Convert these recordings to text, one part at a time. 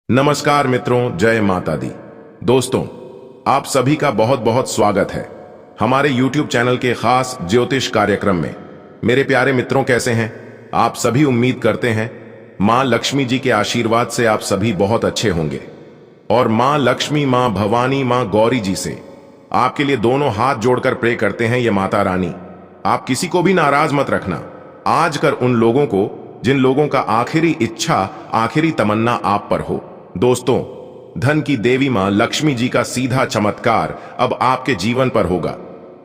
नमस्कार मित्रों, जय माता दी। दोस्तों, आप सभी का बहुत बहुत स्वागत है हमारे YouTube चैनल के खास ज्योतिष कार्यक्रम में। मेरे प्यारे मित्रों, कैसे हैं आप सभी? उम्मीद करते हैं मां लक्ष्मी जी के आशीर्वाद से आप सभी बहुत अच्छे होंगे। और मां लक्ष्मी, मां भवानी, मां गौरी जी से आपके लिए दोनों हाथ जोड़कर प्रे करते हैं। ये माता रानी आप किसी को भी नाराज मत रखना, आज कर उन लोगों को जिन लोगों का आखिरी इच्छा, आखिरी तमन्ना आप पर हो। दोस्तों, धन की देवी मां लक्ष्मी जी का सीधा चमत्कार अब आपके जीवन पर होगा।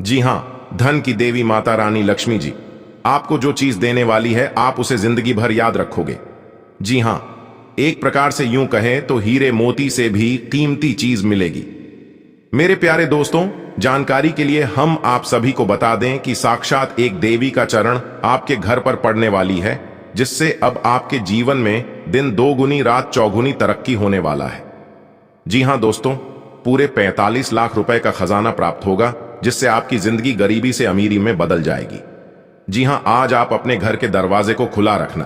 जी हां, धन की देवी माता रानी लक्ष्मी जी आपको जो चीज देने वाली है, आप उसे जिंदगी भर याद रखोगे। जी हां, एक प्रकार से यूं कहें तो हीरे मोती से भी कीमती चीज मिलेगी। मेरे प्यारे दोस्तों, जानकारी के लिए हम आप सभी को बता दें कि साक्षात एक देवी का चरण आपके घर पर पड़ने वाली है, जिससे अब आपके जीवन में दिन दोगुनी रात चौगुनी तरक्की होने वाला है। जी हां दोस्तों, पूरे 45 लाख रुपए का खजाना प्राप्त होगा, जिससे आपकी जिंदगी गरीबी से अमीरी में बदल जाएगी। जी हां, आज आप अपने घर के दरवाजे को खुला रखना,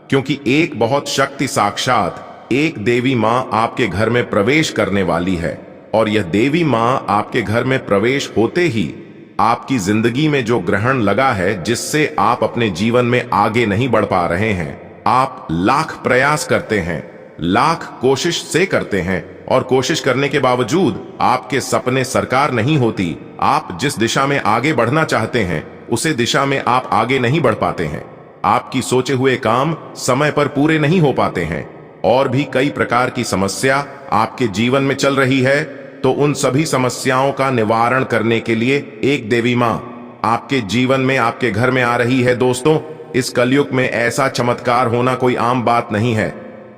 क्योंकि एक बहुत शक्ति साक्षात एक देवी मां आपके घर में प्रवेश करने वाली है। और यह देवी मां आपके घर में प्रवेश होते ही आपकी जिंदगी में जो ग्रहण लगा है, जिससे आप अपने जीवन में आगे नहीं बढ़ पा रहे हैं, आप लाख प्रयास करते हैं, लाख कोशिश से करते हैं, और कोशिश करने के बावजूद आपके सपने साकार नहीं होती। आप जिस दिशा में आगे बढ़ना चाहते हैं, उसे दिशा में आप आगे नहीं बढ़ पाते हैं। आपकी सोचे हुए काम समय पर पूरे नहीं हो पाते हैं, और भी कई प्रकार की समस्या आपके जीवन में चल रही है। तो उन सभी समस्याओं का निवारण करने के लिए एक देवी मां आपके जीवन में, आपके घर में आ रही है। दोस्तों, इस कलयुग में ऐसा चमत्कार होना कोई आम बात नहीं है।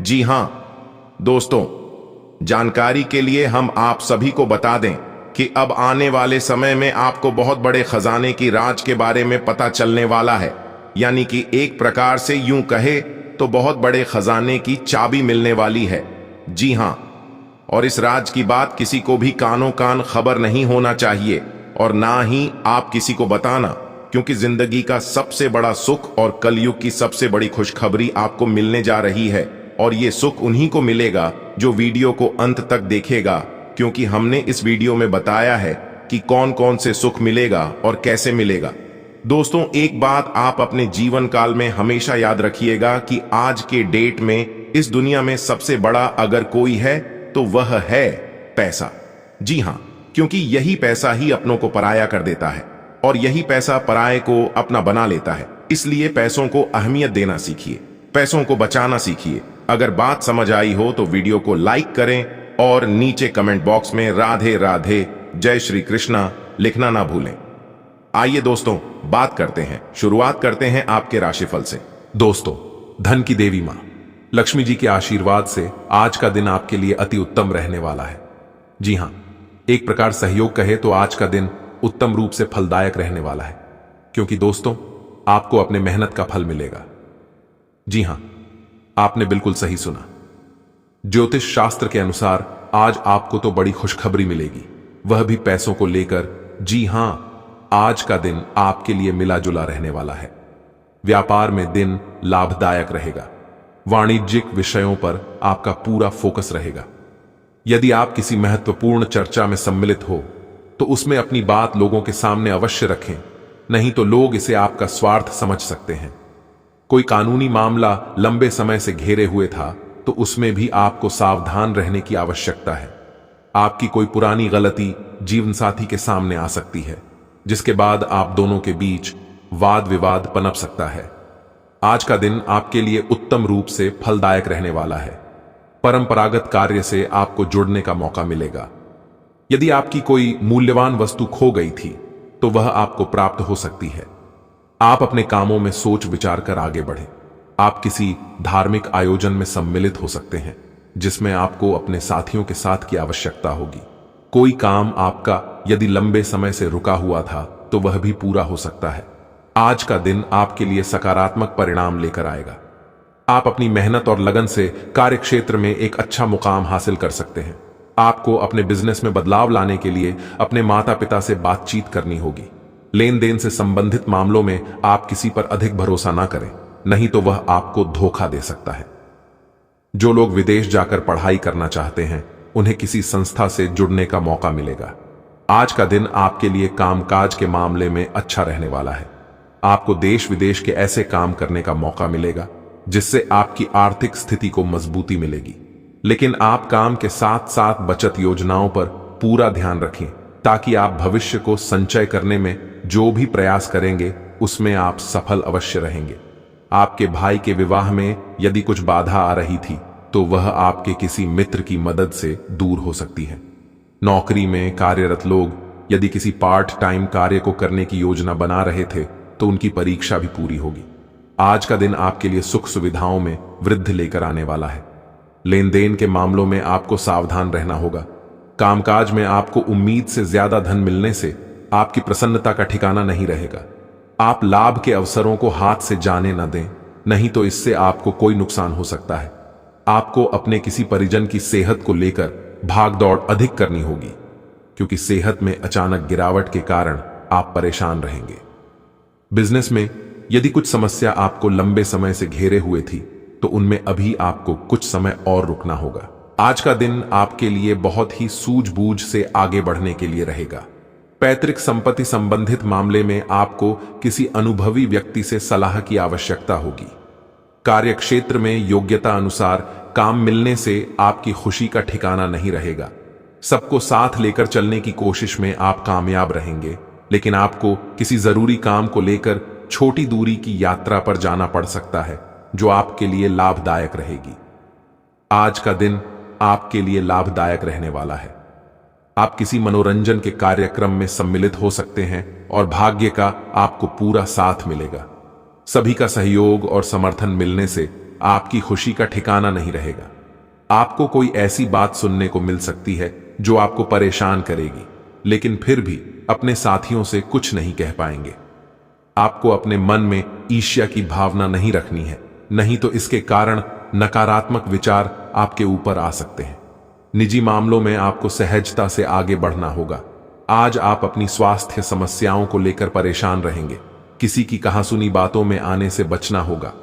जी हां दोस्तों, जानकारी के लिए हम आप सभी को बता दें कि अब आने वाले समय में आपको बहुत बड़े खजाने की राज के बारे में पता चलने वाला है। यानी कि एक प्रकार से यूं कहे तो बहुत बड़े खजाने की चाबी मिलने वाली है। जी हां, और इस राज की बात किसी को भी कानों कान खबर नहीं होना चाहिए, और ना ही आप किसी को बताना, क्योंकि जिंदगी का सबसे बड़ा सुख और कलयुग की सबसे बड़ी खुशखबरी आपको मिलने जा रही है। और ये सुख उन्हीं को मिलेगा जो वीडियो को अंत तक देखेगा, क्योंकि हमने इस वीडियो में बताया है कि कौन कौन से सुख मिलेगा और कैसे मिलेगा। दोस्तों, एक बात आप अपने जीवन काल में हमेशा याद रखिएगा कि आज के डेट में इस दुनिया में सबसे बड़ा अगर कोई है तो वह है पैसा। जी हां, क्योंकि यही पैसा ही अपनों को पराया कर देता है, और यही पैसा पराये को अपना बना लेता है। इसलिए पैसों को अहमियत देना सीखिए, पैसों को बचाना सीखिए। अगर बात समझ आई हो तो वीडियो को लाइक करें, और नीचे कमेंट बॉक्स में राधे राधे, जय श्री कृष्णा लिखना ना भूलें। आइए दोस्तों, बात करते हैं, शुरुआत करते हैं आपके राशिफल से। दोस्तों, धन की देवी मां लक्ष्मी जी के आशीर्वाद से आज का दिन आपके लिए अति उत्तम रहने वाला है। जी हां, एक प्रकार सहयोग कहे तो आज का दिन उत्तम रूप से फलदायक रहने वाला है, क्योंकि दोस्तों, आपको अपने मेहनत का फल मिलेगा। जी हां, आपने बिल्कुल सही सुना। ज्योतिष शास्त्र के अनुसार आज आपको तो बड़ी खुशखबरी मिलेगी, वह भी पैसों को लेकर। जी हां, आज का दिन आपके लिए मिला जुला रहने वाला है। व्यापार में दिन लाभदायक रहेगा, वाणिज्यिक विषयों पर आपका पूरा फोकस रहेगा। यदि आप किसी महत्वपूर्ण चर्चा में सम्मिलित हो तो उसमें अपनी बात लोगों के सामने अवश्य रखें, नहीं तो लोग इसे आपका स्वार्थ समझ सकते हैं। कोई कानूनी मामला लंबे समय से घेरे हुए था तो उसमें भी आपको सावधान रहने की आवश्यकता है। आपकी कोई पुरानी गलती जीवनसाथी के सामने आ सकती है, जिसके बाद आप दोनों के बीच वाद विवाद पनप सकता है। आज का दिन आपके लिए उत्तम रूप से फलदायक रहने वाला है। परंपरागत कार्य से आपको जुड़ने का मौका मिलेगा। यदि आपकी कोई मूल्यवान वस्तु खो गई थी तो वह आपको प्राप्त हो सकती है। आप अपने कामों में सोच विचार कर आगे बढ़ें। आप किसी धार्मिक आयोजन में सम्मिलित हो सकते हैं, जिसमें आपको अपने साथियों के साथ की आवश्यकता होगी। कोई काम आपका यदि लंबे समय से रुका हुआ था तो वह भी पूरा हो सकता है। आज का दिन आपके लिए सकारात्मक परिणाम लेकर आएगा। आप अपनी मेहनत और लगन से कार्यक्षेत्र में एक अच्छा मुकाम हासिल कर सकते हैं। आपको अपने बिजनेस में बदलाव लाने के लिए अपने माता पिता से बातचीत करनी होगी। लेन देन से संबंधित मामलों में आप किसी पर अधिक भरोसा ना करें, नहीं तो वह आपको धोखा दे सकता है। जो लोग विदेश जाकर पढ़ाई करना चाहते हैं उन्हें किसी संस्था से जुड़ने का मौका मिलेगा। आज का दिन आपके लिए कामकाज के मामले में अच्छा रहने वाला है। आपको देश विदेश के ऐसे काम करने का मौका मिलेगा जिससे आपकी आर्थिक स्थिति को मजबूती मिलेगी। लेकिन आप काम के साथ साथ बचत योजनाओं पर पूरा ध्यान रखें ताकि आप भविष्य को संचय करने में जो भी प्रयास करेंगे उसमें आप सफल अवश्य रहेंगे। आपके भाई के विवाह में यदि कुछ बाधा आ रही थी तो वह आपके किसी मित्र की मदद से दूर हो सकती है। नौकरी में कार्यरत लोग यदि किसी पार्ट टाइम कार्य को करने की योजना बना रहे थे तो उनकी परीक्षा भी पूरी होगी। आज का दिन आपके लिए सुख सुविधाओं में वृद्धि लेकर आने वाला है। लेन देन के मामलों में आपको सावधान रहना होगा। कामकाज में आपको उम्मीद से ज्यादा धन मिलने से आपकी प्रसन्नता का ठिकाना नहीं रहेगा। आप लाभ के अवसरों को हाथ से जाने न दें, नहीं तो इससे आपको कोई नुकसान हो सकता है। आपको अपने किसी परिजन की सेहत को लेकर भाग दौड़ अधिक करनी होगी क्योंकि सेहत में अचानक गिरावट के कारण आप परेशान रहेंगे। बिजनेस में यदि कुछ समस्या आपको लंबे समय से घेरे हुए थी तो उनमें अभी आपको कुछ समय और रुकना होगा। आज का दिन आपके लिए बहुत ही सूझबूझ से आगे बढ़ने के लिए रहेगा। पैतृक संपत्ति संबंधित मामले में आपको किसी अनुभवी व्यक्ति से सलाह की आवश्यकता होगी। कार्य क्षेत्र में योग्यता अनुसार काम मिलने से आपकी खुशी का ठिकाना नहीं रहेगा। सबको साथ लेकर चलने की कोशिश में आप कामयाब रहेंगे, लेकिन आपको किसी जरूरी काम को लेकर छोटी दूरी की यात्रा पर जाना पड़ सकता है जो आपके लिए लाभदायक रहेगी। आज का दिन आपके लिए लाभदायक रहने वाला है। आप किसी मनोरंजन के कार्यक्रम में सम्मिलित हो सकते हैं और भाग्य का आपको पूरा साथ मिलेगा। सभी का सहयोग और समर्थन मिलने से आपकी खुशी का ठिकाना नहीं रहेगा। आपको कोई ऐसी बात सुनने को मिल सकती है जो आपको परेशान करेगी, लेकिन फिर भी अपने साथियों से कुछ नहीं कह पाएंगे। आपको अपने मन में ईर्ष्या की भावना नहीं रखनी है, नहीं तो इसके कारण नकारात्मक विचार आपके ऊपर आ सकते हैं। निजी मामलों में आपको सहजता से आगे बढ़ना होगा। आज आप अपनी स्वास्थ्य समस्याओं को लेकर परेशान रहेंगे। किसी की कहासुनी बातों में आने से बचना होगा।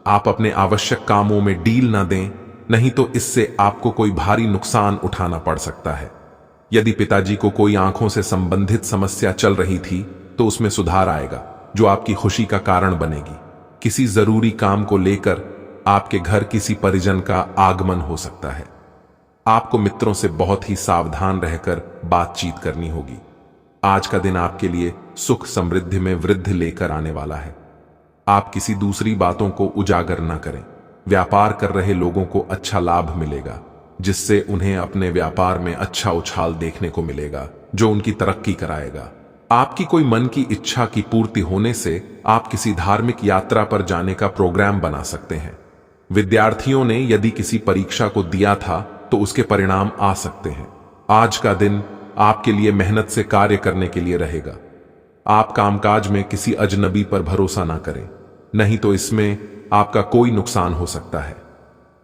आप अपने आवश्यक कामों में डील ना दें, नहीं तो इससे आपको कोई भारी नुकसान उठाना पड़ सकता है। यदि पिताजी को कोई आंखों से संबंधित समस्या चल रही थी तो उसमें सुधार आएगा जो आपकी खुशी का कारण बनेगी। किसी जरूरी काम को लेकर आपके घर किसी परिजन का आगमन हो सकता है। आपको मित्रों से बहुत ही सावधान रहकर बातचीत करनी होगी। आज का दिन आपके लिए सुख समृद्धि में वृद्धि लेकर आने वाला है। आप किसी दूसरी बातों को उजागर न करें। व्यापार कर रहे लोगों को अच्छा लाभ मिलेगा जिससे उन्हें अपने व्यापार में अच्छा उछाल देखने को मिलेगा जो उनकी तरक्की कराएगा। आपकी कोई मन की इच्छा की पूर्ति होने से आप किसी धार्मिक यात्रा पर जाने का प्रोग्राम बना सकते हैं। विद्यार्थियों ने यदि किसी परीक्षा को दिया था तो उसके परिणाम आ सकते हैं। आज का दिन आपके लिए मेहनत से कार्य करने के लिए रहेगा। आप कामकाज में किसी अजनबी पर भरोसा ना करें, नहीं तो इसमें आपका कोई नुकसान हो सकता है।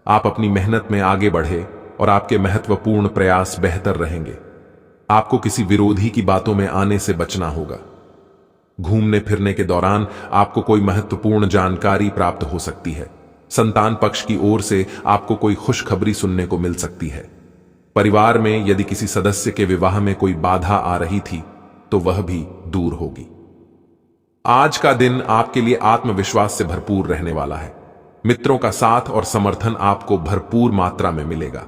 आप अपनी मेहनत में आगे बढ़े और आपके महत्वपूर्ण प्रयास बेहतर रहेंगे। आपको किसी विरोधी की बातों में आने से बचना होगा। घूमने फिरने के दौरान आपको कोई महत्वपूर्ण जानकारी प्राप्त हो सकती है। संतान पक्ष की ओर से आपको कोई खुशखबरी सुनने को मिल सकती है। परिवार में यदि किसी सदस्य के विवाह में कोई बाधा आ रही थी तो वह भी दूर होगी। आज का दिन आपके लिए आत्मविश्वास से भरपूर रहने वाला है। मित्रों का साथ और समर्थन आपको भरपूर मात्रा में मिलेगा।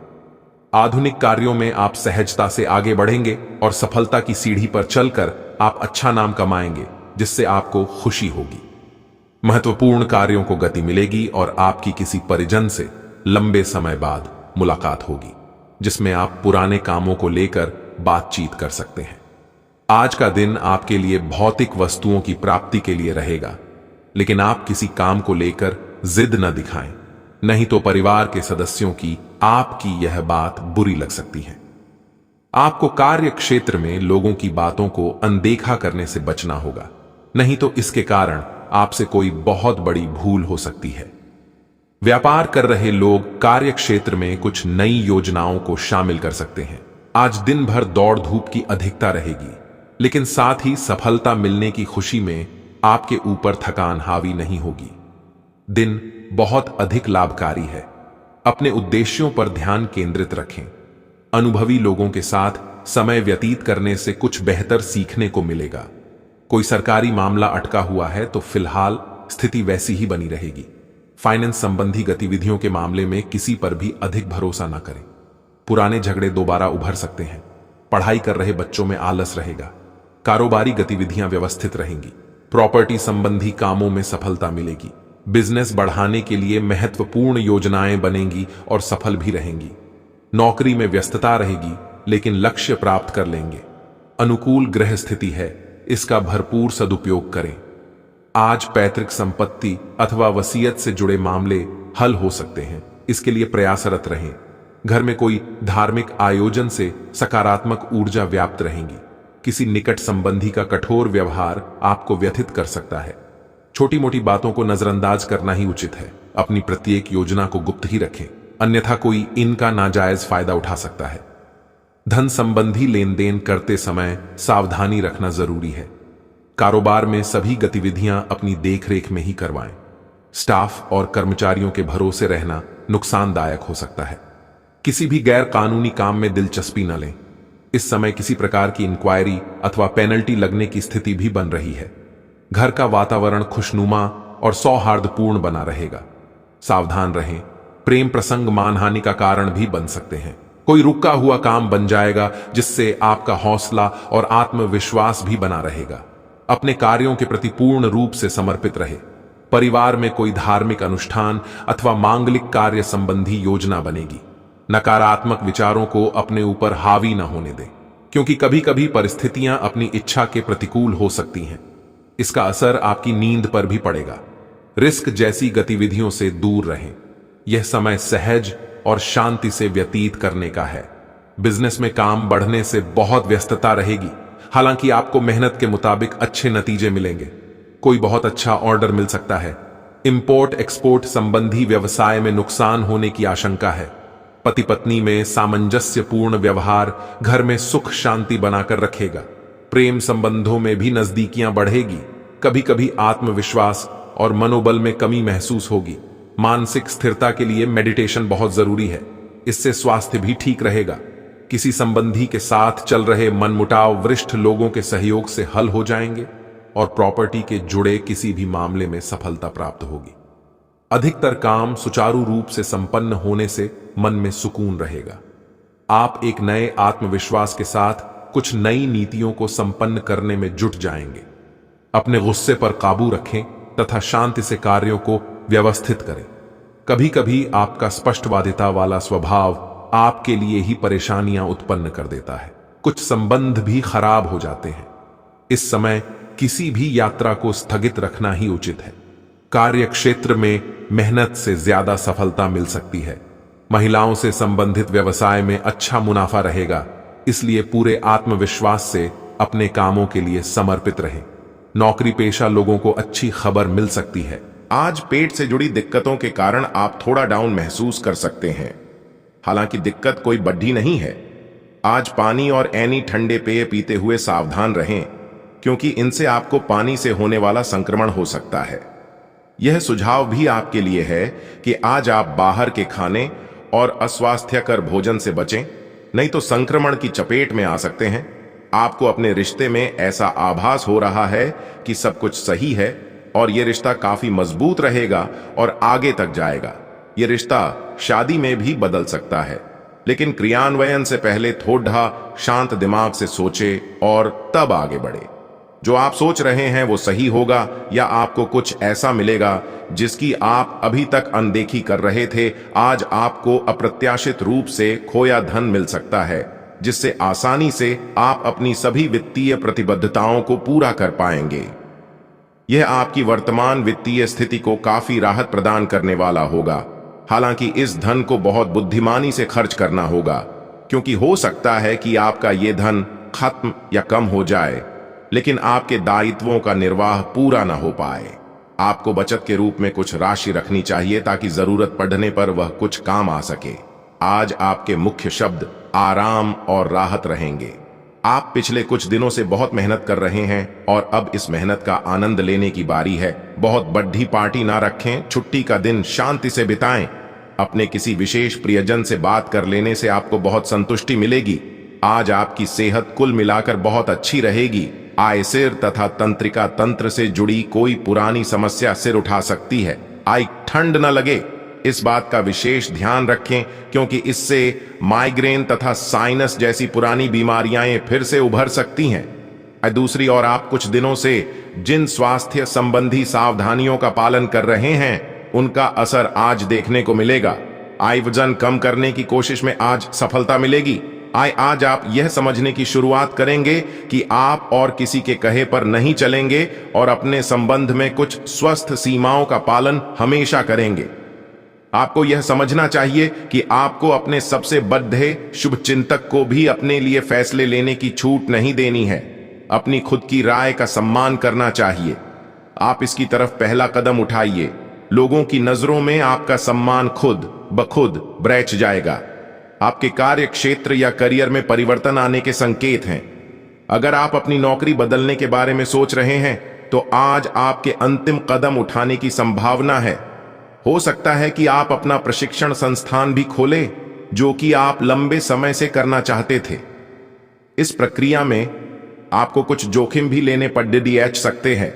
आधुनिक कार्यों में आप सहजता से आगे बढ़ेंगे और सफलता की सीढ़ी पर चलकर आप अच्छा नाम कमाएंगे जिससे आपको खुशी होगी। महत्वपूर्ण कार्यों को गति मिलेगी और आपकी किसी परिजन से लंबे समय बाद मुलाकात होगी जिसमें आप पुराने कामों को लेकर बातचीत कर सकते हैं। आज का दिन आपके लिए भौतिक वस्तुओं की प्राप्ति के लिए रहेगा, लेकिन आप किसी काम को लेकर जिद न दिखाएं, नहीं तो परिवार के सदस्यों की आपकी यह बात बुरी लग सकती है। आपको कार्य क्षेत्र में लोगों की बातों को अनदेखा करने से बचना होगा, नहीं तो इसके कारण आपसे कोई बहुत बड़ी भूल हो सकती है। व्यापार कर रहे लोग कार्य क्षेत्र में कुछ नई योजनाओं को शामिल कर सकते हैं। आज दिन भर दौड़ धूप की अधिकता रहेगी, लेकिन साथ ही सफलता मिलने की खुशी में आपके ऊपर थकान हावी नहीं होगी। दिन बहुत अधिक लाभकारी है। अपने उद्देश्यों पर ध्यान केंद्रित रखें। अनुभवी लोगों के साथ समय व्यतीत करने से कुछ बेहतर सीखने को मिलेगा। कोई सरकारी मामला अटका हुआ है तो फिलहाल स्थिति वैसी ही बनी रहेगी। फाइनेंस संबंधी गतिविधियों के मामले में किसी पर भी अधिक भरोसा न करें। पुराने झगड़े दोबारा उभर सकते हैं। पढ़ाई कर रहे बच्चों में आलस रहेगा। कारोबारी गतिविधियां व्यवस्थित रहेंगी। प्रॉपर्टी संबंधी कामों में सफलता मिलेगी। बिजनेस बढ़ाने के लिए महत्वपूर्ण योजनाएं बनेंगी और सफल भी रहेंगी। नौकरी में व्यस्तता रहेगी, लेकिन लक्ष्य प्राप्त कर लेंगे। अनुकूल ग्रह स्थिति है, इसका भरपूर सदुपयोग करें। आज पैतृक संपत्ति अथवा वसीयत से जुड़े मामले हल हो सकते हैं, इसके लिए प्रयासरत रहें। घर में कोई धार्मिक आयोजन से सकारात्मक ऊर्जा व्याप्त रहेंगी। किसी निकट संबंधी का कठोर व्यवहार आपको व्यथित कर सकता है। छोटी मोटी बातों को नजरअंदाज करना ही उचित है। अपनी प्रत्येक योजना को गुप्त ही रखें, अन्यथा कोई इनका नाजायज फायदा उठा सकता है। धन संबंधी लेन देन करते समय सावधानी रखना जरूरी है। कारोबार में सभी गतिविधियां अपनी देखरेख में ही करवाएं। स्टाफ और कर्मचारियों के भरोसे रहना नुकसानदायक हो सकता है। किसी भी गैर कानूनी काम में दिलचस्पी न लें। इस समय किसी प्रकार की इंक्वायरी अथवा पेनल्टी लगने की स्थिति भी बन रही है। घर का वातावरण खुशनुमा और सौहार्दपूर्ण बना रहेगा। सावधान रहें, प्रेम प्रसंग मानहानि का कारण भी बन सकते हैं। कोई रुका हुआ काम बन जाएगा, जिससे आपका हौसला और आत्मविश्वास भी बना रहेगा। अपने कार्यों के प्रति पूर्ण रूप से समर्पित रहे। परिवार में कोई धार्मिक अनुष्ठान अथवा मांगलिक कार्य संबंधी योजना बनेगी। नकारात्मक विचारों को अपने ऊपर हावी न होने दें, क्योंकि कभी कभी परिस्थितियां अपनी इच्छा के प्रतिकूल हो सकती हैं। इसका असर आपकी नींद पर भी पड़ेगा। रिस्क जैसी गतिविधियों से दूर रहें। यह समय सहज और शांति से व्यतीत करने का है। बिजनेस में काम बढ़ने से बहुत व्यस्तता रहेगी, हालांकि आपको मेहनत के मुताबिक अच्छे नतीजे मिलेंगे। कोई बहुत अच्छा ऑर्डर मिल सकता है। इंपोर्ट एक्सपोर्ट संबंधी व्यवसाय में नुकसान होने की आशंका है। पति पत्नी में सामंजस्यपूर्ण व्यवहार घर में सुख शांति बनाकर रखेगा। प्रेम संबंधों में भी नजदीकियां बढ़ेगी। कभी कभी आत्मविश्वास और मनोबल में कमी महसूस होगी। मानसिक स्थिरता के लिए मेडिटेशन बहुत जरूरी है, इससे स्वास्थ्य भी ठीक रहेगा। किसी संबंधी के साथ चल रहे मनमुटाव वरिष्ठ लोगों के सहयोग से हल हो जाएंगे और प्रॉपर्टी के जुड़े किसी भी मामले में सफलता प्राप्त होगी। अधिकतर काम सुचारू रूप से संपन्न होने से मन में सुकून रहेगा। आप एक नए आत्मविश्वास के साथ कुछ नई नीतियों को संपन्न करने में जुट जाएंगे। अपने गुस्से पर काबू रखें तथा शांति से कार्यों को व्यवस्थित करें। कभी कभी आपका स्पष्टवादिता वाला स्वभाव आपके लिए ही परेशानियां उत्पन्न कर देता है। कुछ संबंध भी खराब हो जाते हैं। इस समय किसी भी यात्रा को स्थगित रखना ही उचित है। कार्य क्षेत्र में मेहनत से ज्यादा सफलता मिल सकती है। महिलाओं से संबंधित व्यवसाय में अच्छा मुनाफा रहेगा, इसलिए पूरे आत्मविश्वास से अपने कामों के लिए समर्पित रहें। नौकरी पेशा लोगों को अच्छी खबर मिल सकती है। आज पेट से जुड़ी दिक्कतों के कारण आप थोड़ा डाउन महसूस कर सकते हैं, हालांकि दिक्कत कोई बड़ी नहीं है। आज पानी और ऐनी ठंडे पेय पीते हुए सावधान रहें, क्योंकि इनसे आपको पानी से होने वाला संक्रमण हो सकता है। यह सुझाव भी आपके लिए है कि आज आप बाहर के खाने और अस्वास्थ्यकर भोजन से बचें, नहीं तो संक्रमण की चपेट में आ सकते हैं। आपको अपने रिश्ते में ऐसा आभास हो रहा है कि सब कुछ सही है और यह रिश्ता काफी मजबूत रहेगा और आगे तक जाएगा। यह रिश्ता शादी में भी बदल सकता है, लेकिन क्रियान्वयन से पहले थोड़ा शांत दिमाग से सोचे और तब आगे बढ़े। जो आप सोच रहे हैं वो सही होगा या आपको कुछ ऐसा मिलेगा जिसकी आप अभी तक अनदेखी कर रहे थे। आज आपको अप्रत्याशित रूप से खोया धन मिल सकता है, जिससे आसानी से आप अपनी सभी वित्तीय प्रतिबद्धताओं को पूरा कर पाएंगे। यह आपकी वर्तमान वित्तीय स्थिति को काफी राहत प्रदान करने वाला होगा। हालांकि इस धन को बहुत बुद्धिमानी से खर्च करना होगा, क्योंकि हो सकता है कि आपका यह धन खत्म या कम हो जाए, लेकिन आपके दायित्वों का निर्वाह पूरा न हो पाए। आपको बचत के रूप में कुछ राशि रखनी चाहिए ताकि जरूरत पड़ने पर वह कुछ काम आ सके। आज आपके मुख्य शब्द आराम और राहत रहेंगे। आप पिछले कुछ दिनों से बहुत मेहनत कर रहे हैं और अब इस मेहनत का आनंद लेने की बारी है। बहुत बड़ी पार्टी ना रखें, छुट्टी का दिन शांति से बिताएं। अपने किसी विशेष प्रियजन से बात कर लेने से आपको बहुत संतुष्टि मिलेगी। आज आपकी सेहत कुल मिलाकर बहुत अच्छी रहेगी। आय सिर तथा तंत्रिका तंत्र से जुड़ी कोई पुरानी समस्या सिर उठा सकती है। आय ठंड न लगे, इस बात का विशेष ध्यान रखें, क्योंकि इससे माइग्रेन तथा साइनस जैसी पुरानी बीमारियां फिर से उभर सकती हैं। दूसरी ओर आप कुछ दिनों से जिन स्वास्थ्य संबंधी सावधानियों का पालन कर रहे हैं, उनका असर आज देखने को मिलेगा। वजन कम करने की कोशिश में आज सफलता मिलेगी। आज आप यह समझने की शुरुआत करेंगे कि आप और किसी के कहे पर नहीं चलेंगे और अपने संबंध में कुछ स्वस्थ सीमाओं का पालन हमेशा करेंगे। आपको यह समझना चाहिए कि आपको अपने सबसे बद्धे शुभचिंतक को भी अपने लिए फैसले लेने की छूट नहीं देनी है। अपनी खुद की राय का सम्मान करना चाहिए। आप इसकी तरफ पहला कदम उठाइए। लोगों की नजरों में आपका सम्मान खुद ब खुद ब्रैच जाएगा। आपके कार्य क्षेत्र या करियर में परिवर्तन आने के संकेत हैं। अगर आप अपनी नौकरी बदलने के बारे में सोच रहे हैं, तो आज आपके अंतिम कदम उठाने की संभावना है। हो सकता है कि आप अपना प्रशिक्षण संस्थान भी खोलें, जो कि आप लंबे समय से करना चाहते थे। इस प्रक्रिया में आपको कुछ जोखिम भी लेने पड़ सकते हैं,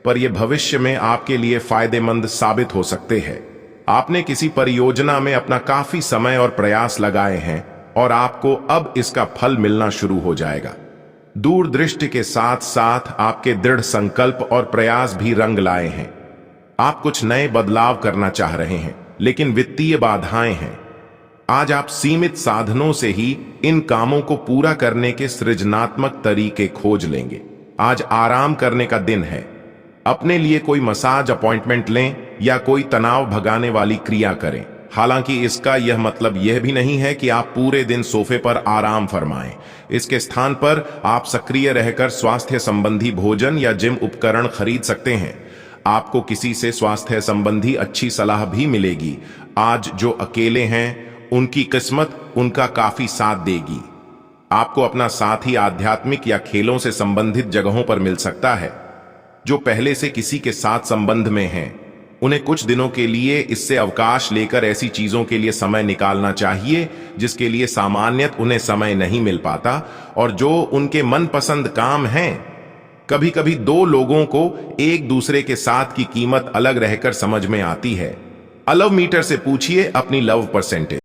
पर यह भविष्य में आपके लिए फायदेमंद साबित हो सकते हैं। आपने किसी परियोजना में अपना काफी समय और प्रयास लगाए हैं और आपको अब इसका फल मिलना शुरू हो जाएगा। दूरदृष्टि के साथ साथ आपके दृढ़ संकल्प और प्रयास भी रंग लाए हैं। आप कुछ नए बदलाव करना चाह रहे हैं, लेकिन वित्तीय बाधाएं हैं। आज आप सीमित साधनों से ही इन कामों को पूरा करने के सृजनात्मक तरीके खोज लेंगे। आज आराम करने का दिन है। अपने लिए कोई मसाज अपॉइंटमेंट लें या कोई तनाव भगाने वाली क्रिया करें। हालांकि इसका यह मतलब यह भी नहीं है कि आप पूरे दिन सोफे पर आराम फरमाएं। इसके स्थान पर आप सक्रिय रहकर स्वास्थ्य संबंधी भोजन या जिम उपकरण खरीद सकते हैं। आपको किसी से स्वास्थ्य संबंधी अच्छी सलाह भी मिलेगी। आज जो अकेले हैं, उनकी किस्मत उनका काफी साथ देगी। आपको अपना साथी आध्यात्मिक या खेलों से संबंधित जगहों पर मिल सकता है। जो पहले से किसी के साथ संबंध में हैं, उन्हें कुछ दिनों के लिए इससे अवकाश लेकर ऐसी चीजों के लिए समय निकालना चाहिए जिसके लिए सामान्यतः उन्हें समय नहीं मिल पाता और जो उनके मनपसंद काम हैं। कभी कभी दो लोगों को एक दूसरे के साथ की कीमत अलग रहकर समझ में आती है। लव मीटर से पूछिए अपनी लव परसेंटेज।